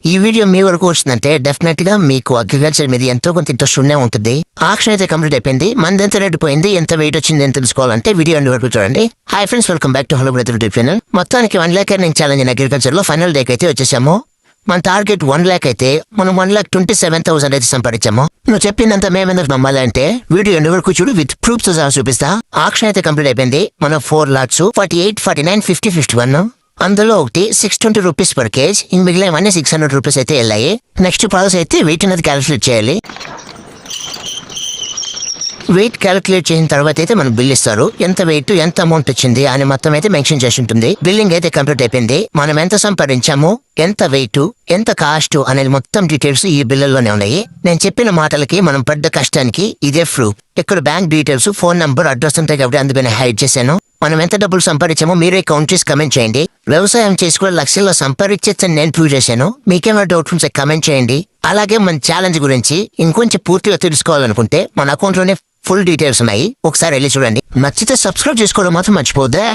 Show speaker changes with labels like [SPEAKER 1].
[SPEAKER 1] ఈ వీడియో మీ వరకు వచ్చిందంటే డెఫినెట్ గా మీకు అగ్రికల్చర్ మీద ఎంతో కొంత ఇంట్రెస్ట్ ఉండే ఉంటుంది. ఆక్షన్ అయితే కంప్లీట్ అయిపోయింది. మనది ఎంత రేటు పోయింది, ఎంత వెయిట్ వచ్చింది అని తెలుసుకోవాలంటే వీడియో అన్ని వరకు చూడండి. Hi friends, welcome back to hello brother YouTube channel. మొత్తానికి 1 lakh earning challenge in agriculture లో ఫైనల్ డేకి అయితే వచ్చేసాము. మన టార్గెట్ 1 lakh అయితే మనం 1,27,000 అయితే సంపాదించాము. నువ్వు చెప్పిందంతా మేమెందుకు నమ్మాలంటే వీడియో ఎన్ని వరకు చూడు, విత్ ప్రూఫ్స్ సహా చూపిస్తా. ఆక్షన్ అయితే కంప్లీట్ అయిపోయింది. మనం 4 lakhs 48, 49, 50, 51 అందులో ఒకటి 620 రూపీస్ పర్ కేజ్, ఇంక మిగిలినవన్నీ 600 రూపీస్ అయితే వెళ్ళాయి. నెక్స్ట్ ప్రాసెస్ అయితే వెయిట్ అనేది క్యాలిక్యులేట్ చేయాలి. వెయిట్ క్యాలిక్యులేట్ చేసిన తర్వాత అయితే మనకు బిల్ ఇస్తారు. ఎంత వెయిట్, ఎంత అమౌంట్ వచ్చింది అని మొత్తం అయితే మెన్షన్ చేసి ఉంటుంది. బిల్లింగ్ అయితే కంప్లీట్ అయిపోయింది. మనం ఎంత సంపాదించాము, ఎంత వెయిట్, ఎంత కాస్ట్ అనేది మొత్తం డీటెయిల్స్ ఈ బిల్లులోనే ఉన్నాయి. నేను చెప్పిన మాటలకి మనం పడ్డ కష్టానికి ఇదే ప్రూఫ్. ఇక్కడ bank details, phone number, address ఉంటాయి కాబట్టి అందుకని హైడ్ చేశాను. మనం ఎంత డబ్బులు సంపాదించామో మీరే కౌంట్ చేసి కమెంట్ చేయండి. వ్యవసాయం చేసి కూడా లక్షల్లో సంపాదించని నేను ప్రూవ్ చేశాను. మీకేమైనా డౌట్స్ ఉంటే కమెంట్ చేయండి. అలాగే మన ఛాలెంజ్ గురించి ఇంకొంచెం పూర్తిగా తెలుసుకోవాలనుకుంటే మన అకౌంట్ లోనే ఫుల్ డీటెయిల్స్ ఉన్నాయి, ఒకసారి వెళ్ళి చూడండి. నచ్చితే సబ్స్క్రైబ్ చేసుకోవడం మాత్రం మర్చిపోద్దా.